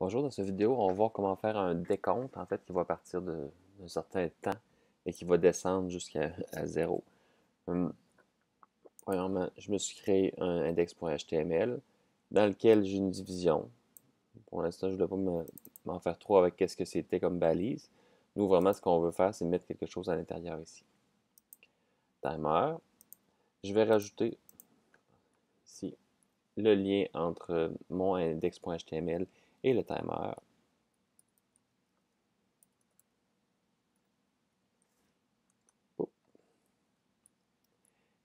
Bonjour, dans cette vidéo, on va voir comment faire un décompte en fait qui va partir d'un certain temps et qui va descendre jusqu'à zéro. Hum, Premièrement, je me suis créé un index.html dans lequel j'ai une division. Pour l'instant, je ne voulais pas m'en faire trop avec qu'est-ce que c'était comme balise. Nous, vraiment, ce qu'on veut faire, c'est mettre quelque chose à l'intérieur ici. Timer. Je vais rajouter ici le lien entre mon index.html et le timer.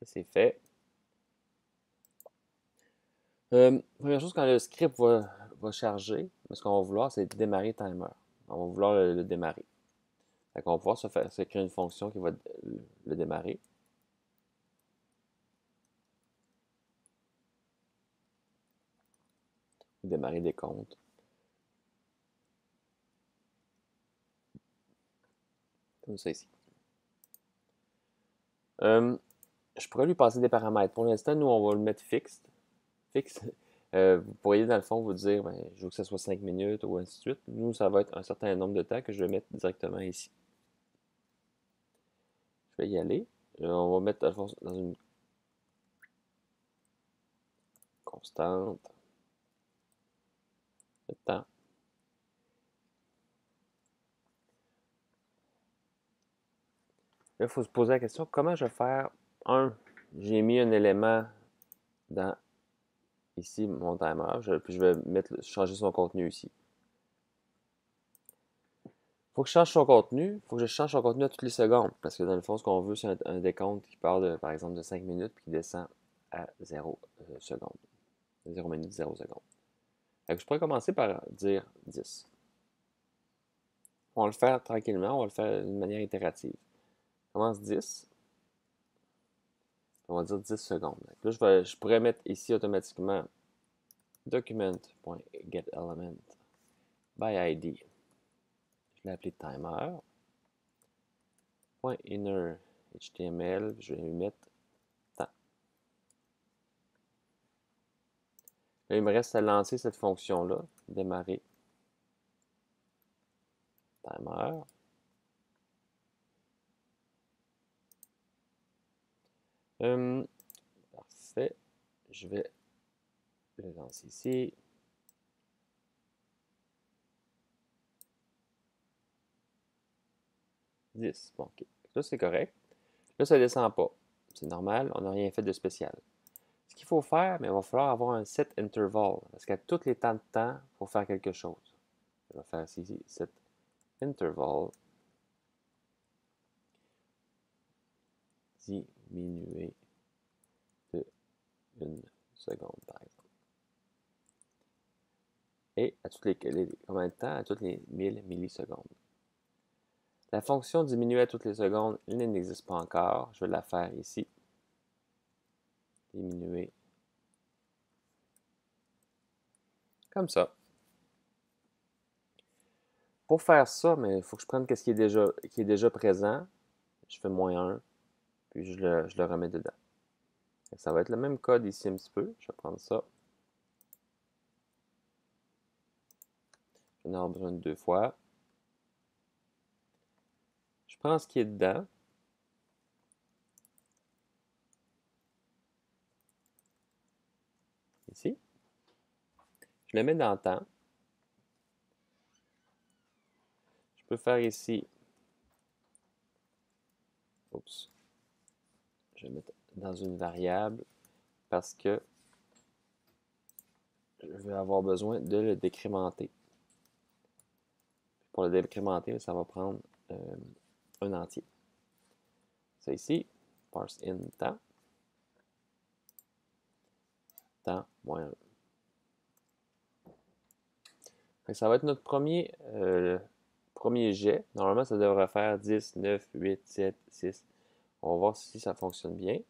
C'est fait. Première chose, quand le script va charger, ce qu'on va vouloir, c'est démarrer timer. On va vouloir le démarrer. Fait qu'on va pouvoir se créer une fonction qui va le démarrer. Démarrer des comptes. Comme ça ici. Je pourrais lui passer des paramètres. Pour l'instant, nous, on va le mettre fixe. Fixe. Vous pourriez, dans le fond, vous dire, ben, je veux que ce soit 5 minutes ou ainsi de suite. Nous, ça va être un certain nombre de temps que je vais mettre directement ici. Je vais y aller. On va mettre dans une constante. Le temps. Là, il faut se poser la question, comment je vais faire? J'ai mis un élément dans ici mon timer, puis je vais changer son contenu ici. Il faut que je change son contenu, il faut que je change son contenu à toutes les secondes, parce que dans le fond, ce qu'on veut, c'est un décompte qui part par exemple, de 5 minutes, puis qui descend à 0 secondes. 0 minutes, 0 secondes. Je pourrais commencer par dire 10. On va le faire tranquillement, on va le faire d'une manière itérative. Je commence 10. On va dire 10 secondes. Là, je pourrais mettre ici automatiquement document.getElement by ID. Je l'ai appelé timer. .inner HTML, je vais lui mettre temps. Là, il me reste à lancer cette fonction-là, démarrer timer. Parfait. Je vais le lancer ici. Bon, ok. Là, c'est correct. Là, ça ne descend pas. C'est normal, on n'a rien fait de spécial. Ce qu'il faut faire, mais il va falloir avoir un set interval. Parce qu'à tous les temps de temps, il faut faire quelque chose. Je vais faire ici, set interval. Diminuer de 1 seconde, par exemple. Et à combien de temps? À toutes les 1000 millisecondes. La fonction diminuer à toutes les secondes, elle n'existe pas encore. Je vais la faire ici. Diminuer. Comme ça. Pour faire ça, mais il faut que je prenne ce qui est déjà présent. Je fais -1, puis je le remets dedans. Ça va être le même code ici un petit peu. Je vais prendre ça. Je vais en avoir besoin de 2 fois. Je prends ce qui est dedans. Ici. Je le mets dans le temps. Je peux faire ici. Oups. Je vais mettre dans une variable parce que je vais avoir besoin de le décrémenter. Pour le décrémenter, ça va prendre un entier. Ça ici, parse in temps, temps moins 1. Ça va être notre premier jet. Normalement, ça devrait faire 10, 9, 8, 7, 6. On va voir si ça fonctionne bien.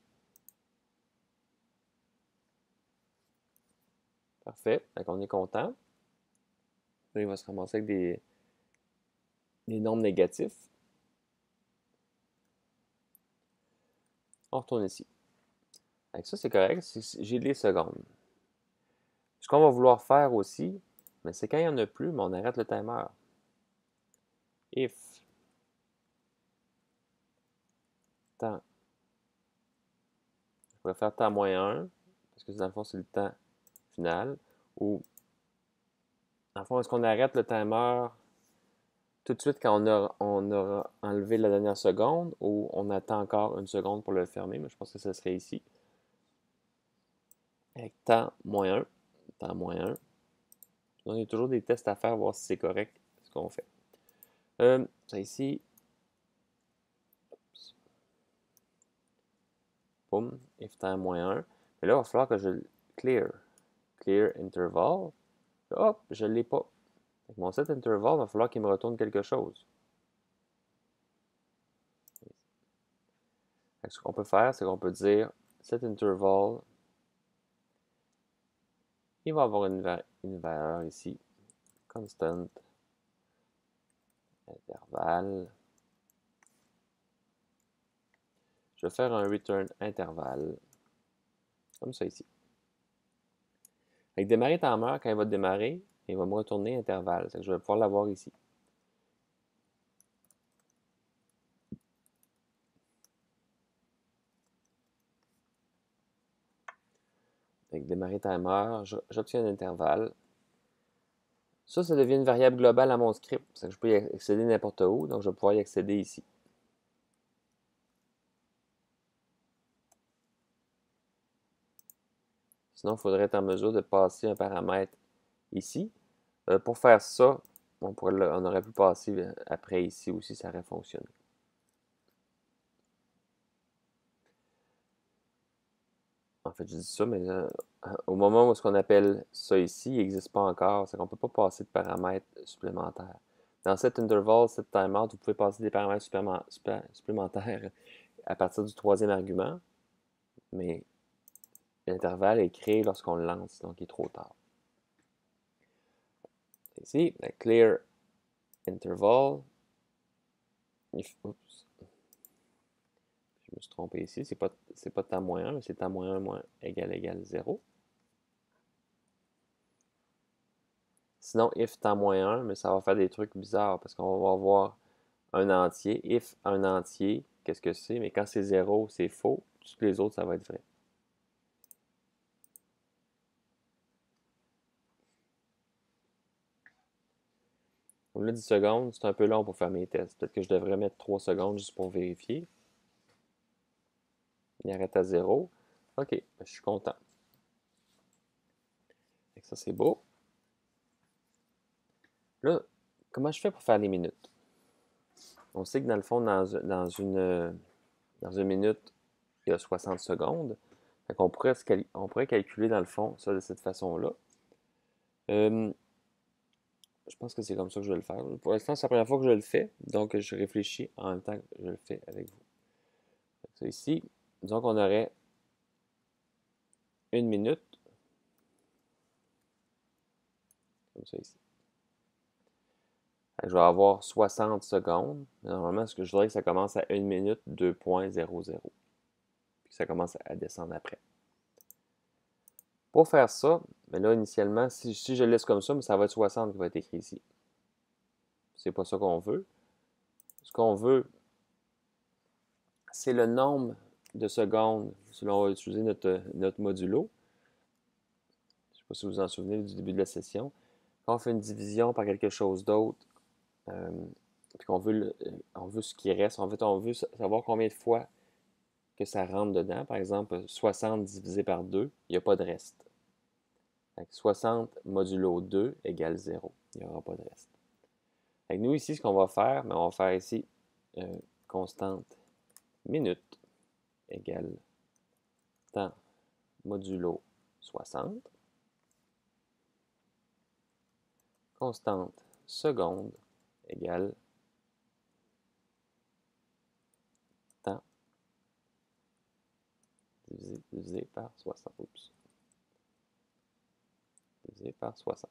Parfait. Donc, on est content. Là, il va se ramasser avec des nombres négatifs. On retourne ici. Avec ça, c'est correct. J'ai les secondes. Ce qu'on va vouloir faire aussi, Mais c'est quand il n'y en a plus, mais on arrête le timer. If temps, je pourrais faire temps moins 1, parce que dans le fond, c'est le temps final. Ou, dans le fond, est-ce qu'on arrête le timer tout de suite quand on aura enlevé la dernière seconde, ou on attend encore une seconde pour le fermer? Mais je pense que ce serait ici. Avec temps moins 1, temps moins 1. Donc, il y a toujours des tests à faire, voir si c'est correct ce qu'on fait. Ça ici, boum, if time moins 1. Mais là, il va falloir que je clear. Clear interval. Hop, je ne l'ai pas. Avec mon set interval, il va falloir qu'il me retourne quelque chose. Ce qu'on peut faire, c'est qu'on peut dire set interval. Il va avoir une valeur ici. Constant. Intervalle. Je vais faire un return intervalle. Comme ça ici. Avec démarrer timer, quand il va démarrer, il va me retourner intervalle. Je vais pouvoir l'avoir ici. Avec démarrer timer, j'obtiens un intervalle. Ça devient une variable globale à mon script. Je peux y accéder n'importe où, donc je vais pouvoir y accéder ici. Sinon, il faudrait être en mesure de passer un paramètre ici. Pour faire ça, on aurait pu passer après ici aussi, ça aurait fonctionné. En fait, je dis ça, mais au moment où ce qu'on appelle ça ici, il n'existe pas encore. C'est qu'on ne peut pas passer de paramètres supplémentaires. Dans cet interval, cette timeout, vous pouvez passer des paramètres supplémentaires à partir du troisième argument, mais l'intervalle est créé lorsqu'on le lance, donc il est trop tard. Ici, la clear interval. Oups. Je me suis trompé ici. C'est pas temps moins 1, mais c'est temps moins 1 moins égal 0. Sinon, if temps moins 1, mais ça va faire des trucs bizarres parce qu'on va avoir un entier. If un entier, qu'est-ce que c'est? Mais quand c'est 0, c'est faux. Toutes les autres, ça va être vrai. Comme là, 10 secondes, c'est un peu long pour faire mes tests. Peut-être que je devrais mettre 3 secondes juste pour vérifier. Il arrête à 0. OK, je suis content. Ça, c'est beau. Là, comment je fais pour faire les minutes? On sait que dans le fond, dans une minute, il y a 60 secondes. On pourrait calculer dans le fond ça de cette façon-là. Je pense que c'est comme ça que je vais le faire. Pour l'instant, c'est la première fois que je le fais, donc je réfléchis en même temps que je le fais avec vous. Ça ici, disons qu'on aurait une minute, comme ça ici. Je vais avoir 60 secondes. Normalement, ce que je voudrais que ça commence à 1 minute 2.00. Puis ça commence à descendre après. Pour faire ça, mais là, initialement, si je laisse comme ça, mais ça va être 60 qui va être écrit ici. C'est pas ça qu'on veut. Ce qu'on veut, c'est le nombre de secondes, si on va utiliser notre modulo. Je ne sais pas si vous vous en souvenez du début de la session. Quand on fait une division par quelque chose d'autre, puis qu'on veut, on veut ce qui reste, en fait, on veut savoir combien de fois que ça rentre dedans. Par exemple, 60 divisé par 2, il n'y a pas de reste. Donc, 60 modulo 2 égale 0. Il n'y aura pas de reste. Donc, nous, ici, ce qu'on va faire, on va faire ici constante minute égale temps modulo 60. Constante seconde égale temps divisé par 60. Oups. Divisé par 60.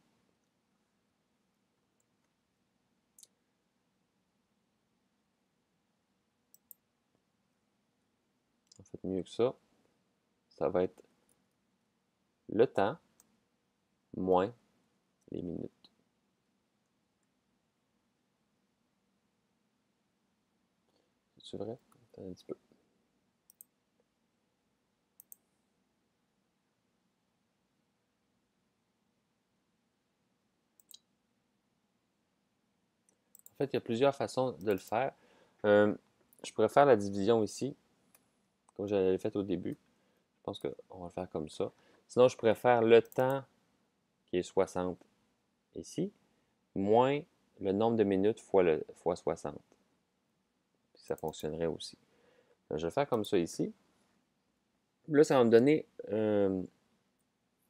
En fait, mieux que ça, ça va être le temps moins les minutes. C'est vrai? Attends un petit peu. En fait, il y a plusieurs façons de le faire. Je pourrais faire la division ici, comme je l'avais fait au début. Je pense qu'on va le faire comme ça. Sinon, je pourrais faire le temps qui est 60 ici, moins le nombre de minutes fois 60. Puis ça fonctionnerait aussi. Je vais faire comme ça ici. Là, ça va me donner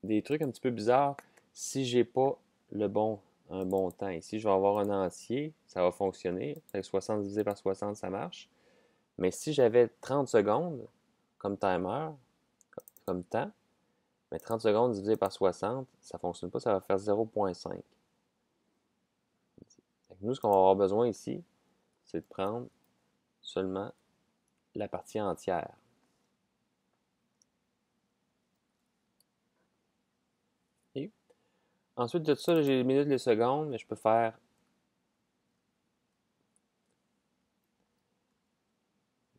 des trucs un petit peu bizarres si j'ai pas un bon temps. Ici, je vais avoir un entier, ça va fonctionner. 60 divisé par 60, ça marche. Mais si j'avais 30 secondes comme timer, comme temps, mais 30 secondes divisé par 60, ça ne fonctionne pas, ça va faire 0,5. Nous, ce qu'on va avoir besoin ici, c'est de prendre seulement la partie entière. Et ensuite de ça, j'ai les minutes, les secondes, mais je peux faire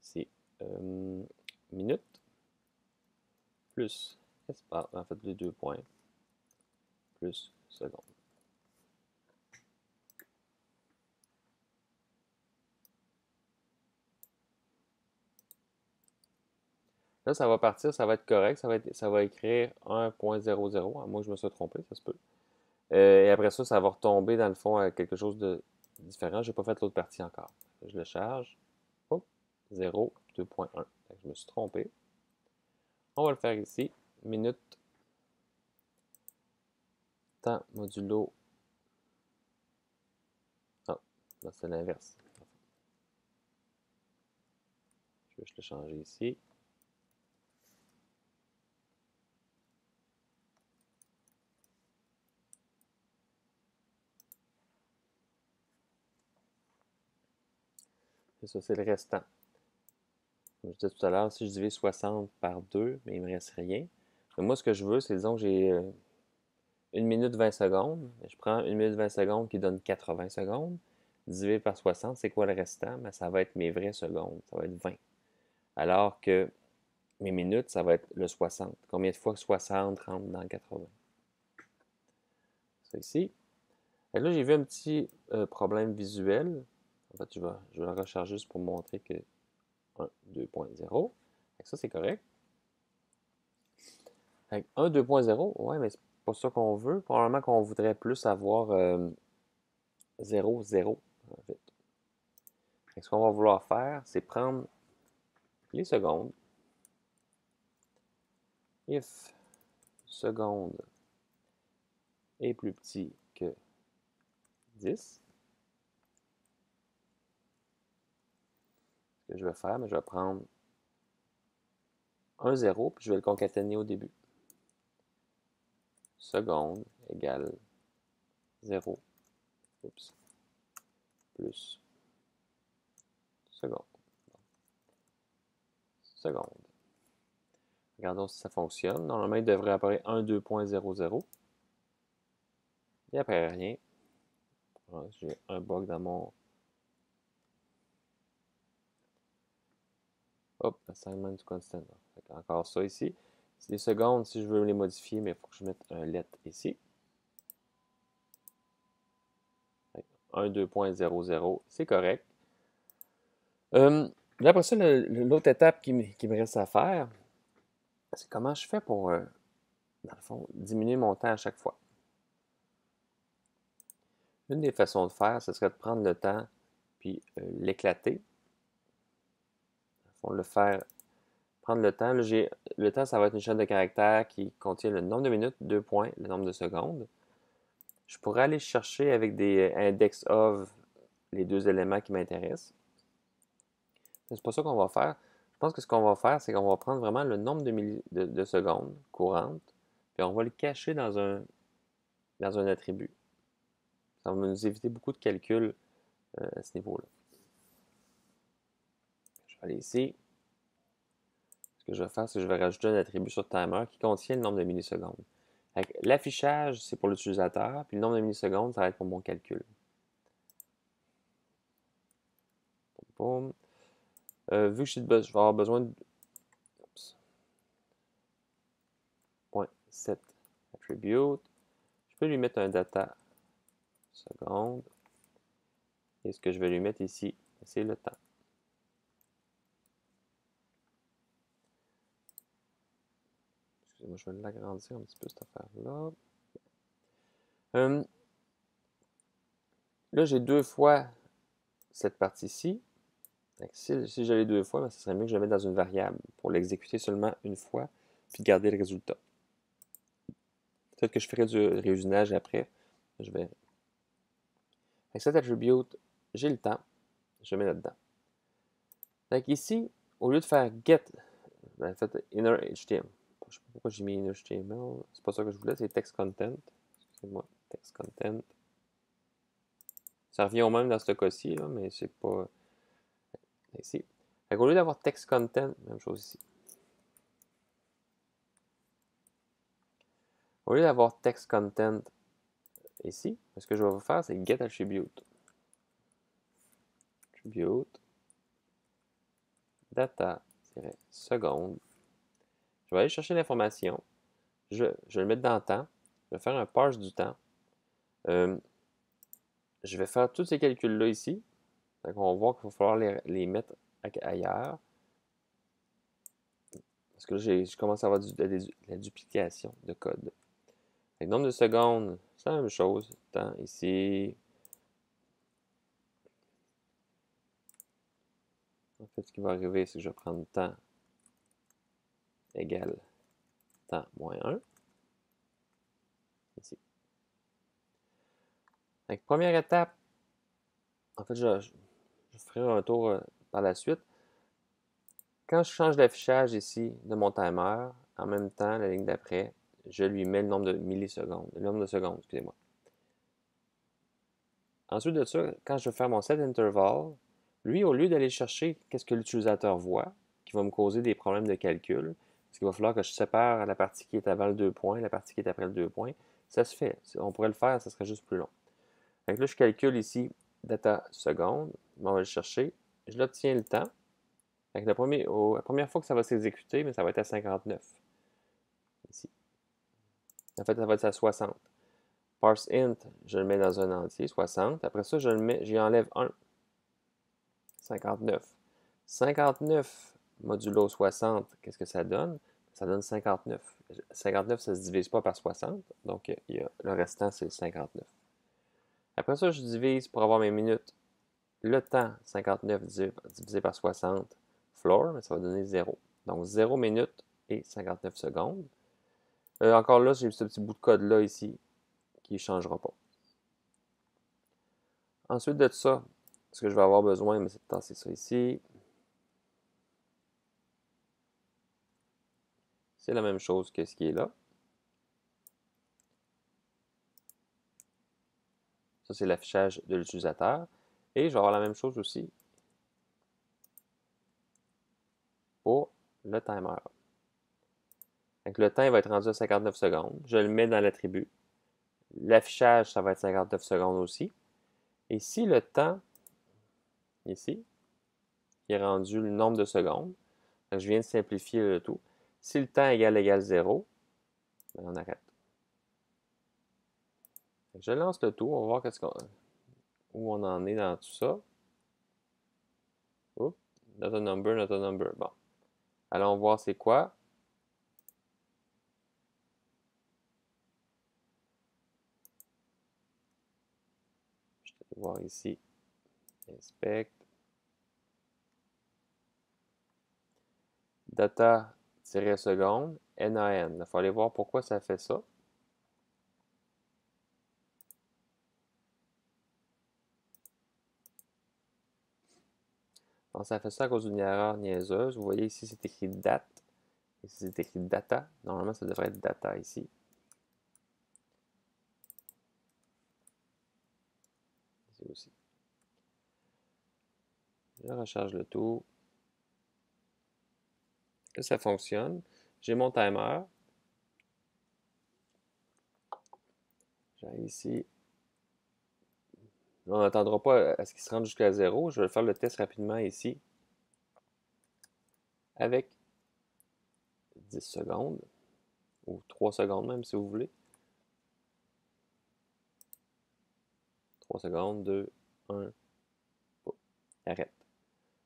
ici minutes plus espace, en fait les 2 points, plus secondes. Là, ça va partir, ça va être correct, ça va écrire 1.00, à moins que je me sois trompé, ça se peut. Et après ça, ça va retomber dans le fond à quelque chose de différent. Je n'ai pas fait l'autre partie encore. Je le charge. Hop, 0, 2.1. Je me suis trompé. On va le faire ici. Minute, temps modulo. Ah, là c'est l'inverse. Je vais juste le changer ici. Et ça, c'est le restant. Comme je disais tout à l'heure, si je divise 60 par 2, mais il ne me reste rien. Mais moi, ce que je veux, c'est, disons que j'ai 1 minute 20 secondes. Je prends 1 minute 20 secondes qui donne 80 secondes. Divisé par 60, c'est quoi le restant? Ben, ça va être mes vraies secondes. Ça va être 20. Alors que mes minutes, ça va être le 60. Combien de fois que 60 rentre dans 80? Ça ici. Et là, j'ai vu un petit problème visuel. En fait, je vais le recharger juste pour montrer que 1, 2.0. Ça, c'est correct. 1, 2.0, ouais, mais c'est pas ça qu'on veut. Probablement qu'on voudrait plus avoir 0, 0, en fait. Ce qu'on va vouloir faire, c'est prendre les secondes. If seconde est plus petit que 10, ce que je vais faire, mais je vais prendre un 0, puis je vais le concaténer au début. Seconde égale 0, oups, plus seconde. Seconde. Regardons si ça fonctionne. Normalement, il devrait apparaître 1, 2.00. Il n'apparaît rien. J'ai un bug dans mon... Hop, assignment to constant. Encore ça ici. Les secondes, si je veux les modifier, mais il faut que je mette un let ici. 1, 2.00, c'est correct. Là, après ça, l'autre étape qui me reste à faire, c'est comment je fais pour, dans le fond, diminuer mon temps à chaque fois. Une des façons de faire, ce serait de prendre le temps puis l'éclater. Le faire, prendre le temps. Là, le temps, ça va être une chaîne de caractères qui contient le nombre de minutes, 2 points, le nombre de secondes. Je pourrais aller chercher avec des index of les deux éléments qui m'intéressent. C'est pas ça qu'on va faire. Je pense que ce qu'on va faire, c'est qu'on va prendre vraiment le nombre de secondes courantes, puis on va le cacher dans un attribut. Ça va nous éviter beaucoup de calculs à ce niveau-là. Je vais aller ici. Ce que je vais faire, c'est que je vais rajouter un attribut sur timer qui contient le nombre de millisecondes. L'affichage, c'est pour l'utilisateur, puis le nombre de millisecondes, ça va être pour mon calcul. Boum. Vu que je vais avoir besoin de point set attribute, je peux lui mettre un data seconde. Et ce que je vais lui mettre ici, c'est le temps. Excusez-moi, je vais l'agrandir un petit peu cette affaire-là. Là, j'ai deux fois cette partie-ci. Si j'avais deux fois, ben, ce serait mieux que je le mette dans une variable pour l'exécuter seulement une fois, puis garder le résultat. Peut-être que je ferai du réusinage après. Je vais. Avec cet attribute, j'ai le temps. Je le mets là-dedans. Donc ici, au lieu de faire get, ben, en fait, inner HTML. Je ne sais pas pourquoi j'ai mis inner HTML. C'est pas ça que je voulais, c'est text content. Excusez-moi, text content. Ça revient au même dans ce cas-ci, mais c'est pas ici. Au lieu d'avoir text content, même chose ici. Au lieu d'avoir text content ici, ce que je vais vous faire, c'est get attribute. Attribute data-seconde. Je vais aller chercher l'information. Je vais le mettre dans le temps. Je vais faire un parse du temps. Je vais faire tous ces calculs-là ici. Donc, on va voir qu'il va falloir les mettre ailleurs. Parce que là, je commence à avoir la duplication de code. Le nombre de secondes, c'est la même chose. Temps ici. En fait, ce qui va arriver, c'est que je vais prendre temps égale temps moins 1. Ici. Donc, première étape, en fait, je ferai un tour par la suite. Quand je change d'affichage ici de mon timer, en même temps, la ligne d'après, je lui mets le nombre de millisecondes, le nombre de secondes, excusez-moi. Ensuite de ça, quand je vais faire mon set interval, lui, au lieu d'aller chercher qu'est-ce que l'utilisateur voit, qui va me causer des problèmes de calcul, parce qu'il va falloir que je sépare la partie qui est avant le 2 points, la partie qui est après le 2 points, ça se fait. On pourrait le faire, ça serait juste plus long. Donc là, je calcule ici data seconde, on va le chercher, je l'obtiens le temps. La première fois que ça va s'exécuter, mais ça va être à 59. Ici. En fait, ça va être à 60. Parse int, je le mets dans un entier, 60. Après ça, j'y enlève 1. 59. 59 modulo 60, qu'est-ce que ça donne? Ça donne 59. 59, ça ne se divise pas par 60, donc le restant, c'est 59. Après ça, je divise pour avoir mes minutes. Le temps, 59 divisé par 60, floor, mais ça va donner 0. Donc 0 minutes et 59 secondes. Encore là, j'ai ce petit bout de code-là ici qui ne changera pas. Ensuite de ça, ce que je vais avoir besoin, c'est de tasser ça ici. C'est la même chose que ce qui est là. Ça, c'est l'affichage de l'utilisateur. Et je vais avoir la même chose aussi pour le timer. Donc, le temps va être rendu à 59 secondes. Je le mets dans l'attribut. L'affichage, ça va être 59 secondes aussi. Et si le temps, ici, est rendu le nombre de secondes, donc je viens de simplifier le tout. Si le temps égale 0, on arrête. Je lance le tout, on va voir où on en est dans tout ça. Oups, not a number, not a number. Bon. Allons voir c'est quoi. Je vais voir ici. Inspect. Data-seconde, NAN. Il faut aller voir pourquoi ça fait ça. Donc, ça fait ça à cause d'une erreur niaiseuse. Vous voyez ici, c'est écrit date. Ici, c'est écrit data. Normalement, ça devrait être data ici. Ici aussi. Je recharge le tout. Là, ça fonctionne. J'ai mon timer. J'arrive ici. Là, on n'attendra pas à ce qu'il se rende jusqu'à 0. Je vais faire le test rapidement ici. avec 10 secondes, ou 3 secondes même si vous voulez. 3 secondes, 2, 1, arrête.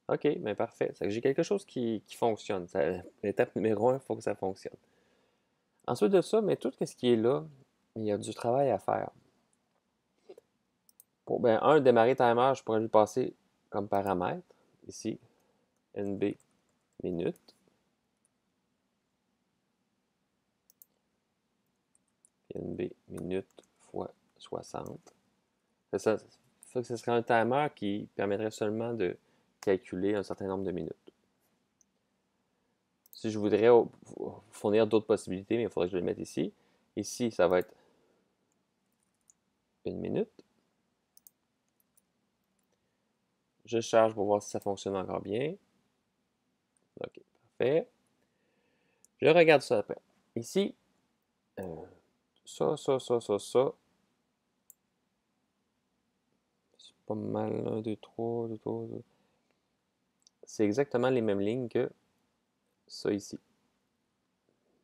OK, bien parfait. J'ai quelque chose qui fonctionne. L'étape numéro 1, il faut que ça fonctionne. Ensuite de ça, mais tout ce qui est là, il y a du travail à faire. Pour démarrer timer, je pourrais lui passer comme paramètre, ici, NB minute. NB minute fois 60. Ça ce serait un timer qui permettrait seulement de calculer un certain nombre de minutes. Si je voudrais fournir d'autres possibilités, mais il faudrait que je le mette ici. Ici, ça va être 1 minute. Je charge pour voir si ça fonctionne encore bien. OK, parfait. Je regarde ça après. Ici, ça. C'est pas mal. 1, 2, 3, 2, 3, 2. C'est exactement les mêmes lignes que ça ici.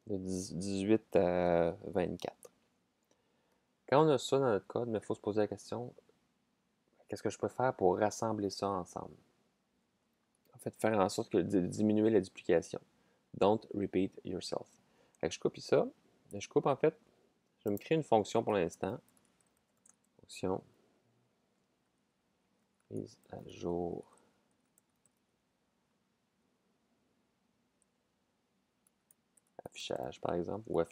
De 18 à 24. Quand on a ça dans notre code, il faut se poser la question, qu'est-ce que je peux faire pour rassembler ça ensemble? En fait, faire en sorte de diminuer la duplication. Don't repeat yourself. Fait que je copie ça. Je coupe en fait, je vais me créer une fonction pour l'instant. Fonction mise à jour. Affichage par exemple, ou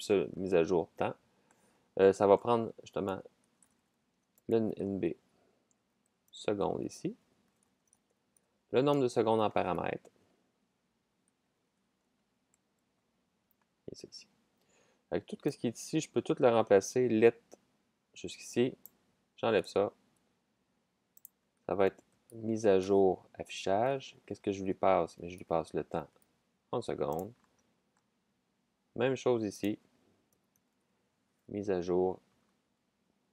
ça, mise à jour temps. Ça va prendre justement le NB seconde ici, le nombre de secondes en paramètres, et ceci. Avec tout ce qui est ici, je peux tout le remplacer, let jusqu'ici, j'enlève ça. Ça va être mise à jour affichage. Qu'est-ce que je lui passe? Mais je lui passe le temps 30 secondes. Même chose ici. Mise à jour.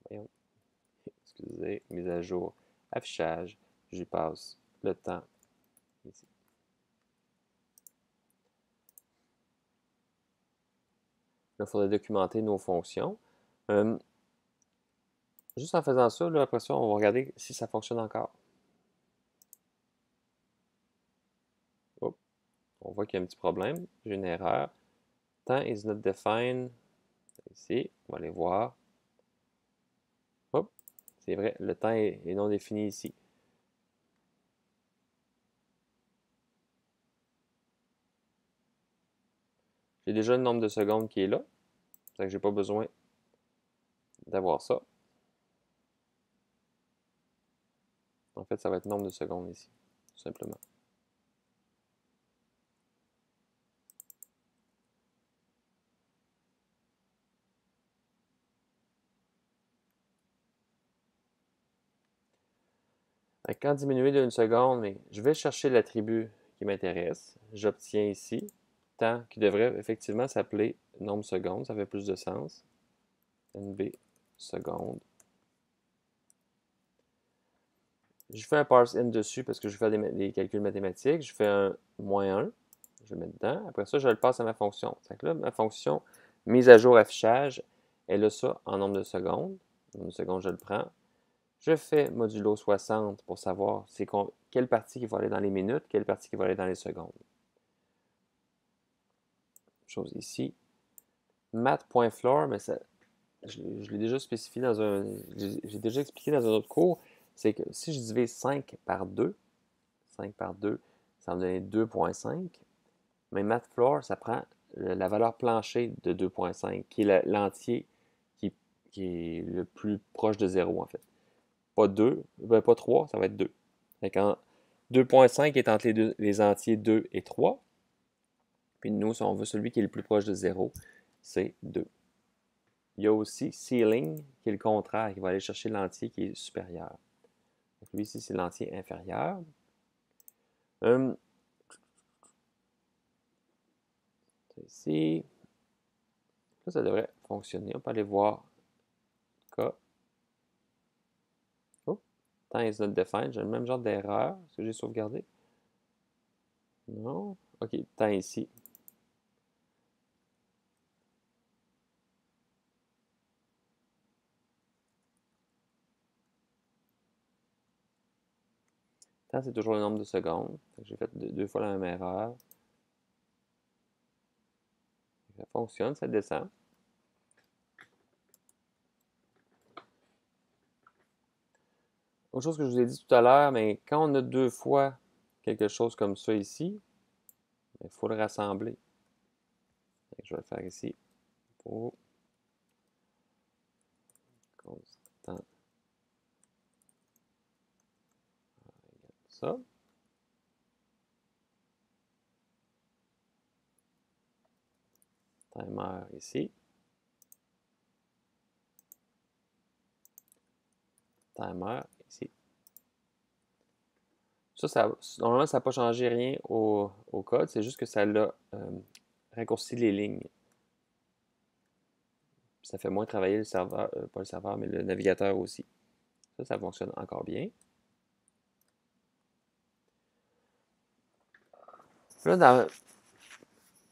Voyons. Excusez. Mise à jour affichage. Je lui passe le temps ici. Là, il faudrait documenter nos fonctions. Juste en faisant ça, là, après ça, on va regarder si ça fonctionne encore. Oups. On voit qu'il y a un petit problème. J'ai une erreur. Temps is not defined. Ici, on va aller voir. Hop, c'est vrai, le temps est non défini ici. J'ai déjà le nombre de secondes qui est là. C'est que j'ai pas besoin d'avoir ça. En fait, ça va être nombre de secondes ici, tout simplement. Quand diminuer d'une seconde, mais je vais chercher l'attribut qui m'intéresse. J'obtiens ici temps qui devrait effectivement s'appeler nombre seconde. Ça fait plus de sens. NB seconde. Je fais un parse in dessus parce que je vais faire des calculs mathématiques. Je fais un -1. Je le mets dedans. Après ça, je le passe à ma fonction. Donc là, ma fonction mise à jour affichage, elle a ça en nombre de secondes. Nombre de secondes, je le prends. Je fais modulo 60 pour savoir quelle partie qui va aller dans les minutes, quelle partie qui va aller dans les secondes. Chose ici. Math.floor, mais ça, je l'ai déjà spécifié j'ai déjà expliqué dans un autre cours, c'est que si je divise 5 par 2, ça va me donner 2.5. Mais math_floor, ça prend la valeur plancher de 2.5, qui est l'entier qui est le plus proche de 0, en fait. Pas 2, pas 3, ça va être 2. Fait 2.5 est entre les entiers 2 et 3. Puis nous, si on veut celui qui est le plus proche de 0, c'est 2. Il y a aussi ceiling, qui est le contraire, qui va aller chercher l'entier qui est supérieur. Donc lui ici, c'est l'entier inférieur. Ici, ça devrait fonctionner. On peut aller voir cas. Oh, time is not defined. J'ai le même genre d'erreur. Est-ce que j'ai sauvegardé? Non. OK, temps ici. Temps, c'est toujours le nombre de secondes. J'ai fait deux fois la même erreur. Ça fonctionne, ça descend. Autre chose que je vous ai dit tout à l'heure, mais quand on a deux fois quelque chose comme ça ici, il faut le rassembler. Je vais le faire ici. Pour constant. Ça. Timer ici. Timer ici. Normalement, ça n'a pas changé rien au code, c'est juste que ça l'a raccourci les lignes. Ça fait moins travailler le serveur, pas le serveur, mais le navigateur aussi. Ça fonctionne encore bien. Là, dans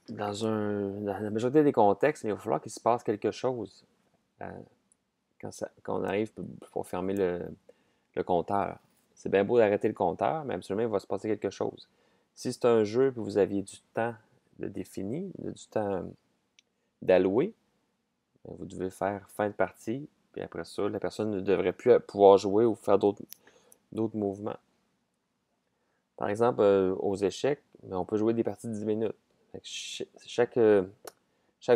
la majorité des contextes, il va falloir qu'il se passe quelque chose quand on arrive pour fermer le compteur. C'est bien beau d'arrêter le compteur, mais absolument, il va se passer quelque chose. Si c'est un jeu et que vous aviez du temps de défini, du temps d'allouer, vous devez faire fin de partie, puis après ça, la personne ne devrait plus pouvoir jouer ou faire d'autres mouvements. Par exemple, aux échecs, on peut jouer des parties de 10 minutes. Chaque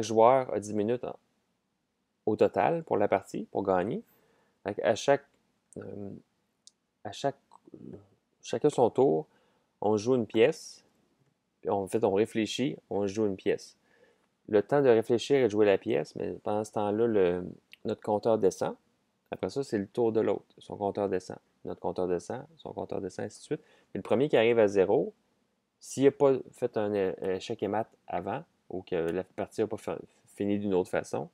joueur a 10 minutes au total pour la partie, pour gagner. À chaque, euh, à chaque, chacun son tour, on joue une pièce, puis en fait, on réfléchit, on joue une pièce. Le temps de réfléchir et de jouer la pièce, mais pendant ce temps-là, notre compteur descend. Après ça, c'est le tour de l'autre. Son compteur descend. Notre compteur descend, son compteur descend, ainsi de suite. Et le premier qui arrive à zéro, s'il n'a pas fait un échec et mat avant, ou que la partie n'a pas fini d'une autre façon,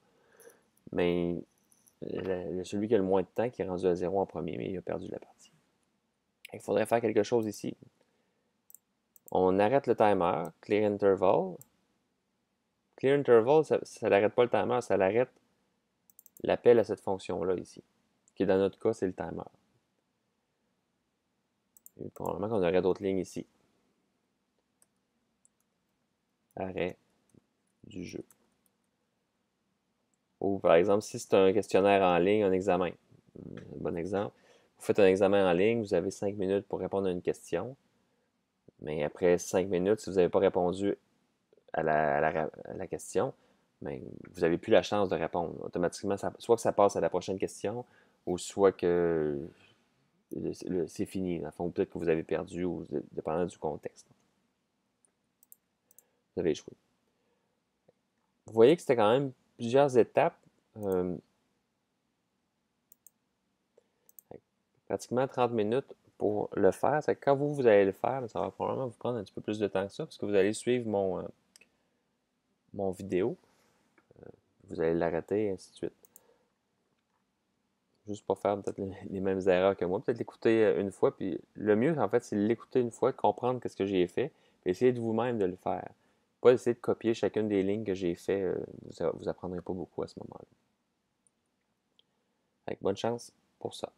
mais celui qui a le moins de temps qui est rendu à zéro en premier, mais il a perdu la partie. Il faudrait faire quelque chose ici. On arrête le timer, clear interval. Clear interval, ça n'arrête pas le timer, ça l'arrête l'appel à cette fonction-là ici, qui dans notre cas, c'est le timer. Et probablement qu'on aurait d'autres lignes ici. Arrêt du jeu. Ou par exemple, si c'est un questionnaire en ligne, un examen. Bon exemple. Vous faites un examen en ligne, vous avez 5 minutes pour répondre à une question. Mais après 5 minutes, si vous n'avez pas répondu à la question, mais vous n'avez plus la chance de répondre. Automatiquement, soit que ça passe à la prochaine question, ou soit que c'est fini. Ou peut-être que vous avez perdu, ou dépendant du contexte. Vous avez échoué. Vous voyez que c'était quand même plusieurs étapes. Euh, Pratiquement 30 minutes pour le faire. C'est que quand vous allez le faire, ça va probablement vous prendre un petit peu plus de temps que ça, parce que vous allez suivre mon vidéo. Vous allez l'arrêter, et ainsi de suite. Juste pour faire peut-être les mêmes erreurs que moi. Peut-être l'écouter une fois, puis le mieux, en fait, c'est l'écouter une fois, comprendre ce que j'ai fait, puis essayer de vous-même de le faire. Pas essayer de copier chacune des lignes que j'ai fait. Vous apprendrez pas beaucoup à ce moment-là. Bonne chance pour ça.